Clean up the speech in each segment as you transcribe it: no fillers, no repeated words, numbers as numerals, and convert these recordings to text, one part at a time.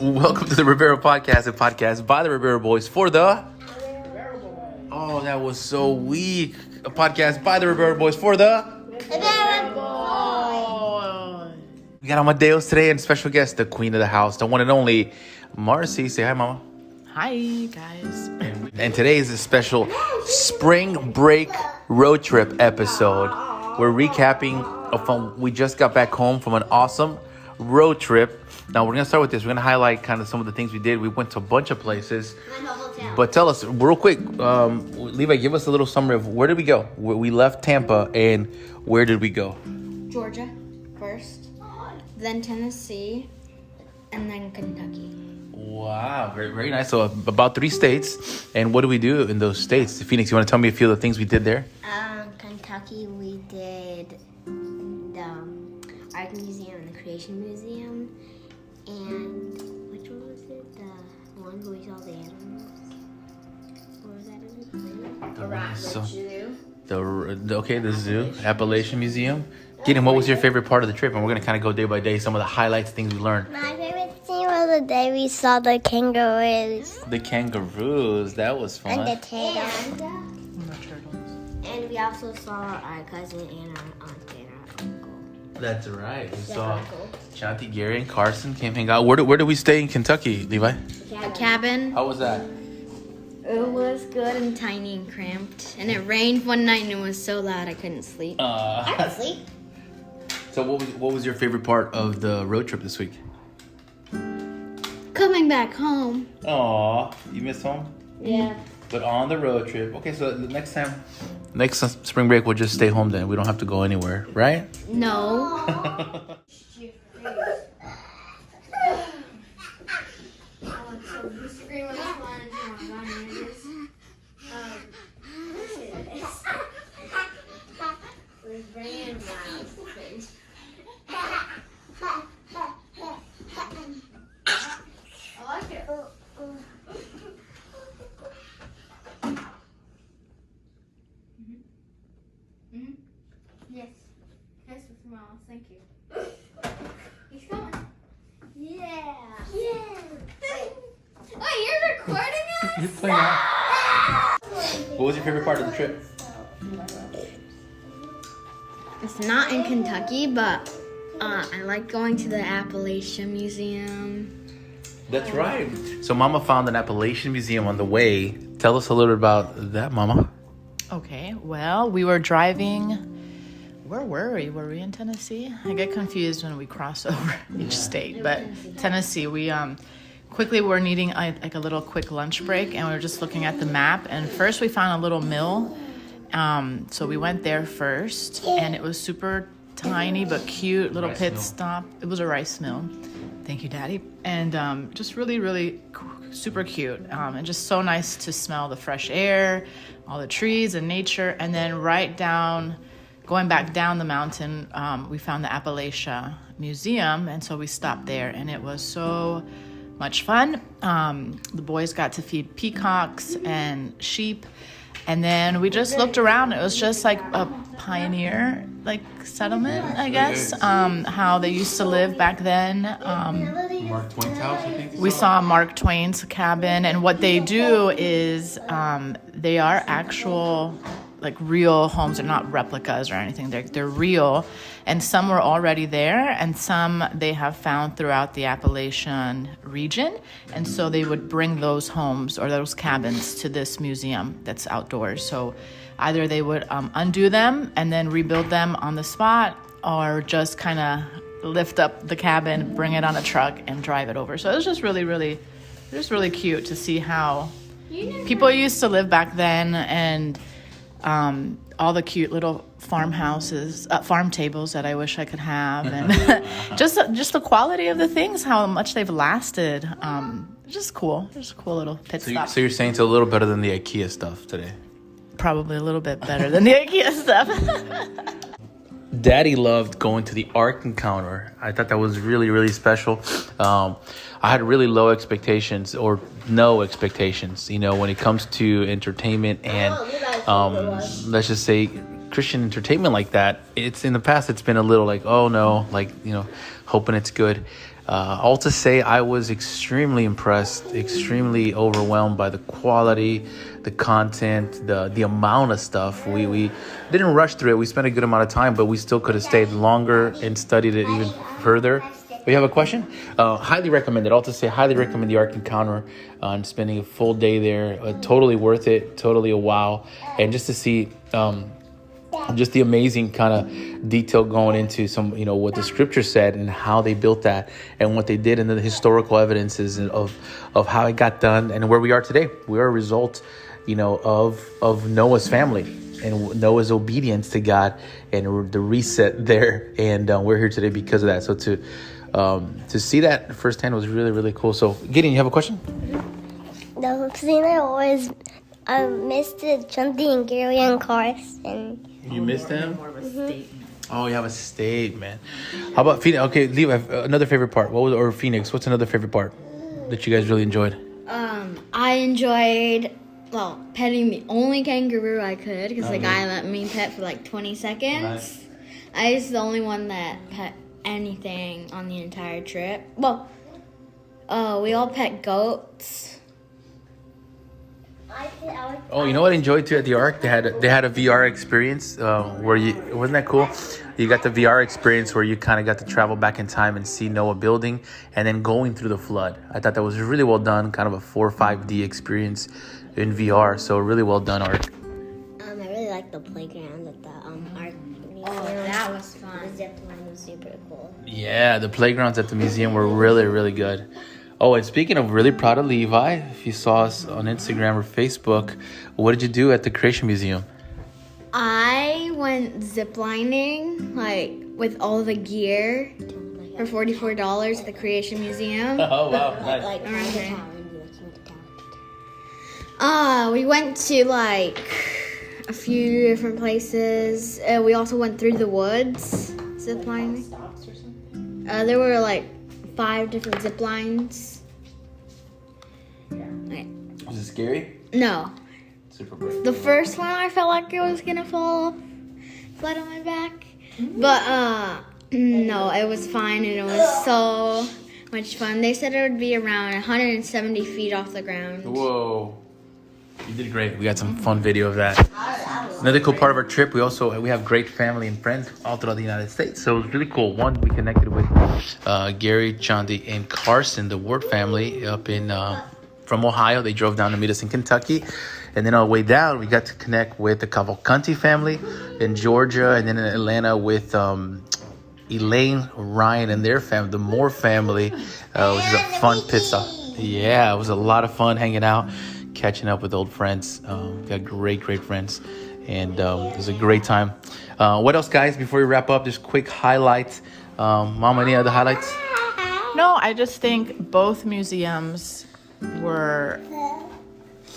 Welcome to the Ribeiro podcast, a podcast by the Ribeiro boys for the... Oh, that was so weak. A podcast by the Ribeiro boys for the... We got Amadeus today and special guest, the queen of the house, the one and only Marcy. Say hi, mama. Hi, guys. And today is a special spring break road trip episode. We're recapping we just got back home from an awesome road trip. Now we're gonna start with this. We're gonna highlight kind of some of the things we did. We went to a bunch of places, but tell us real quick, Levi, give us a little summary of where did we go? We left Tampa, and where did we go? Georgia first, then Tennessee, and then Kentucky. Wow, very, very nice. So about 3 states. And what do we do in those states? Phoenix, you want to tell me a few of the things we did there? Kentucky, we did the Art Museum and the Creation Museum. And which one was it? The one where we saw the animals? What was that? The zoo, Appalachian Museum. Gideon, what was your favorite part of the trip? And we're going to kind of go day by day, some of the highlights, things we learned. My favorite thing was the day we saw the kangaroos. The kangaroos, that was fun. And the turtles. And we also saw our cousin and our aunt and our uncle. That's right. We saw Shanti, Gary, and Carson came hang out. Where did we stay in Kentucky, Levi? The cabin. How was that? It was good and tiny and cramped. And it rained one night and it was so loud I couldn't sleep. I could sleep. So what was your favorite part of the road trip this week? Coming back home. Aw, you miss home? Yeah. But on the road trip. Okay, so the next spring break, we'll just stay home then. We don't have to go anywhere, right? No. Yes. Yes, with Mom. Thank you. He's coming. Yeah. Yeah. Wait, you're recording us? You're playing out. What was your favorite part of the trip? It's not in Kentucky, but I like going to the Appalachian Museum. That's right. So Mama found an Appalachian Museum on the way. Tell us a little bit about that, Mama. Okay, well, we were driving. Where were we? Were we in Tennessee? I get confused when we cross over each state. But Tennessee, we quickly were needing like a little quick lunch break, and we were just looking at the map. And first we found a little mill. So we went there first, and it was super tiny but cute little pit stop. It was a rice mill. Thank you, Daddy. And just really, really super cute. And just so nice to smell the fresh air, all the trees and nature. And then going back down the mountain, we found the Appalachia Museum. And so we stopped there, and it was so much fun. The boys got to feed peacocks and sheep. And then we just looked around. It was just like a pioneer settlement, I guess, how they used to live back then. Mark Twain's house, I think. We saw Mark Twain's cabin, and what they do is they are actual real homes. They're not replicas or anything. They're real, and some were already there, and some they have found throughout the Appalachian region. And so they would bring those homes or those cabins to this museum that's outdoors. So either they would undo them and then rebuild them on the spot, or just kind of lift up the cabin, bring it on a truck, and drive it over. So it was just really, really, cute to see how people used to live back then, and all the cute little farmhouses, farm tables that I wish I could have, and just the quality of the things, how much they've lasted. Just cool. Just a cool little pit stop. So you're saying it's a little better than the IKEA stuff today? Probably a little bit better than the IKEA stuff. Daddy loved going to the Ark Encounter. I thought that was really, really special. I had really low expectations or no expectations, when it comes to entertainment and let's just say Christian entertainment like that. It's in the past, it's been a little oh no, hoping it's good. All to say, I was extremely impressed, extremely overwhelmed by the quality, the content, the amount of stuff. We didn't rush through it. We spent a good amount of time, but we still could have stayed longer and studied it even further. You have a question? Highly recommend it. All to say, highly recommend the Ark Encounter and spending a full day there. Totally worth it. Totally a wow. And just to see just the amazing kind of detail going into some, what the scripture said and how they built that and what they did and the historical evidences of how it got done and where we are today. We are a result, of Noah's family and Noah's obedience to God and the reset there. And we're here today because of that. So to see that firsthand was really, really cool. So Gideon, you have a question? The thing I always missed the Chunty and Gary and Carson. You missed them? Oh, you have a statement. How about Phoenix? Okay, Levi, another favorite part. Or Phoenix, what's another favorite part that you guys really enjoyed? I enjoyed, petting the only kangaroo I could because the guy let me pet for 20 seconds. Nice. I was the only one that pet anything on the entire trip. Well, we all pet goats. Oh, you know what I enjoyed too at the Ark? They had a VR experience where wasn't that cool? You got the VR experience where you kind of got to travel back in time and see Noah building and then going through the flood. I thought that was really well done, kind of a 4 or 5D experience in VR. So really well done, Ark. I really like the playground at the Ark Museum. Oh, that was fun. The zip line was super cool. Yeah, the playgrounds at the museum were really, really good. Oh, and speaking of really proud of Levi, if you saw us on Instagram or Facebook, what did you do at the Creation Museum? I went ziplining, with all the gear for $44 at the Creation Museum. Oh, wow. Nice. Like Okay. the tower, the tower. We went to a few different places. We also went through the woods ziplining. There were 5 different zip lines. Was it scary? No. Super brave. The first one I felt like I was gonna fall flat on my back. But no, it was fine and it was so much fun. They said it would be around 170 feet off the ground. Whoa. You did great. We got some fun video of that. Another cool part of our trip, we have great family and friends all throughout the United States. So it was really cool. One, we connected with Gary, Chandi, and Carson, the Ward family up from Ohio. They drove down to meet us in Kentucky. And then on the way down, we got to connect with the Cavalcanti family in Georgia. And then in Atlanta with Elaine, Ryan, and their family, the Moore family, which is a fun pit stop. Yeah, it was a lot of fun hanging out, catching up with old friends. Got great friends. And it was a great time. What else, guys, before we wrap up, just quick highlights. Mom, any other highlights? No, I just think both museums were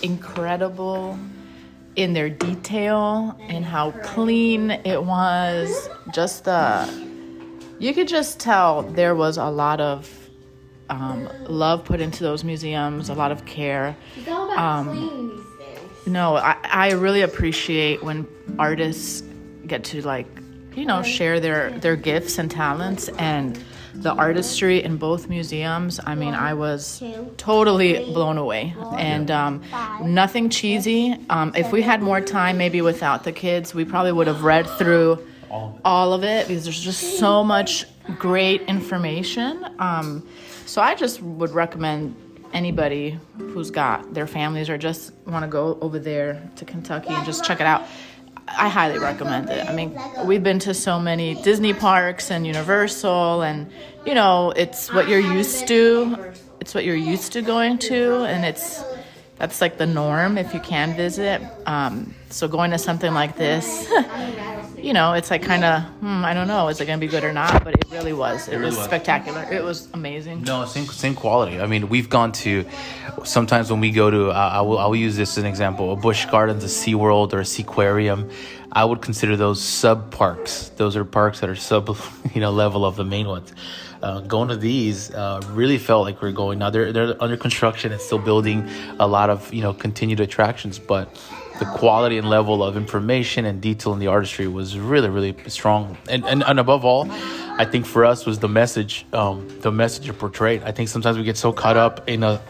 incredible in their detail and how clean it was. You could just tell there was a lot of love put into those museums, a lot of care. It's all about cleaning these things. No, I really appreciate when artists get to share their gifts and talents, and the artistry in both museums. I mean, I was totally blown away, and nothing cheesy. If we had more time, maybe without the kids, we probably would have read through all of it because there's just so much great information. So I just would recommend anybody who's got their families or just want to go over there to Kentucky and just check it out. I highly recommend it. I mean, we've been to so many Disney parks and Universal, and it's what you're used to. It's what you're used to going to, and that's the norm if you can visit. So going to something like this, it's kind of, I don't know, is it going to be good or not? But it really was. It was spectacular. It was amazing. No, same quality. I mean, we've gone to, sometimes when we go to, I will use this as an example, a Busch Gardens, a SeaWorld, or a Seaquarium. I would consider those sub-parks. Those are parks that are level of the main ones. Going to these really felt like we're going, now they're under construction and still building a lot of, continued attractions, but the quality and level of information and detail in the artistry was really, really strong. And above all, I think for us was the message it portrayed. I think sometimes we get so caught up in a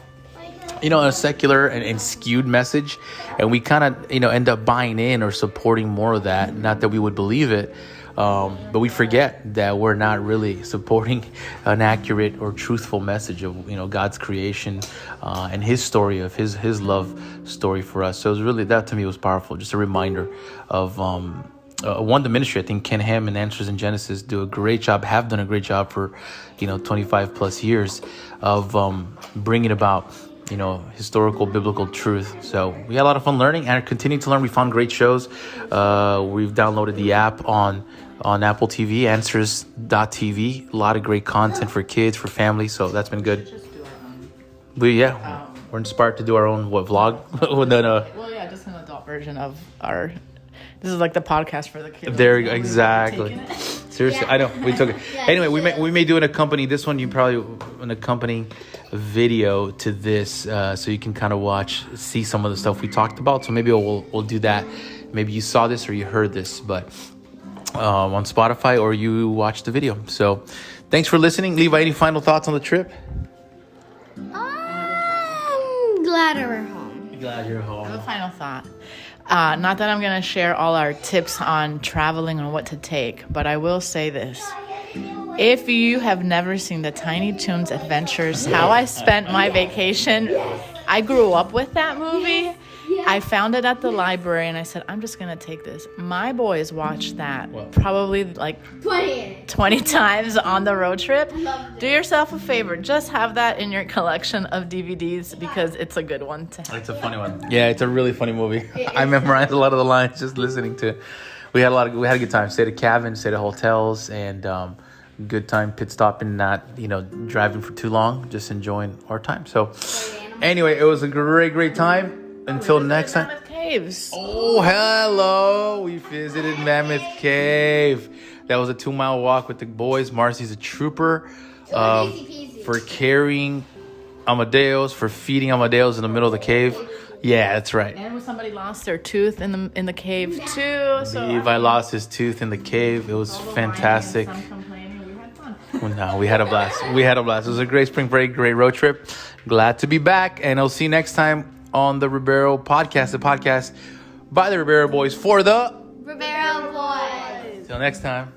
secular and skewed message, and we kind of end up buying in or supporting more of that. Not that we would believe it, but we forget that we're not really supporting an accurate or truthful message of God's creation and His story of His love story for us. So it was really, that to me was powerful. Just a reminder of the ministry. I think Ken Ham and Answers in Genesis have done a great job for 25 plus years of bringing about historical biblical truth. So we had a lot of fun learning and continuing to learn. We found great shows. We've downloaded the app on Apple TV, answers.tv. A lot of great content for kids, for families. So that's been good. We're inspired to do our own vlog. Well, yeah, just an adult version of our. This is like the podcast for the kids. There you go. Exactly. Seriously, I know we took it. Anyway, we may do an accompanying. This one, you probably an accompanying video to this, so you can kind of see some of the stuff we talked about. So maybe we'll do that. Maybe you saw this or you heard this, but on Spotify, or you watched the video. So thanks for listening. Levi, any final thoughts on the trip? I'm glad we're home. Glad you're home. I have a final thought. Not that I'm going to share all our tips on traveling and what to take, but I will say this. If you have never seen the Tiny Toons Adventures, How I Spent My Vacation, I grew up with that movie. I found it at the library and I said, I'm just going to take this. My boys watched that probably like 20 times on the road trip. Do yourself a favor. Just have that in your collection of DVDs because it's a good one to have. It's a funny one. Yeah, it's a really funny movie. I memorized a lot of the lines just listening to it. We had a good time. Stayed at cabins, stayed at hotels, and good time pit stopping, not driving for too long, just enjoying our time. So anyway, it was a great time. Until next time. Mammoth Caves. Oh, hello. We visited Mammoth Cave. That was a 2-mile walk with the boys. Marcy's a trooper for carrying Amadeus, for feeding Amadeus in the middle of the cave. Yeah, that's right. And somebody lost their tooth in the cave too. So Levi lost his tooth in the cave. It was fantastic. No, we had a blast. It was a great spring break, great road trip. Glad to be back, and I'll see you next time on the Ribeiro podcast, the podcast by the Ribeiro boys for the Ribeiro boys. Till next time.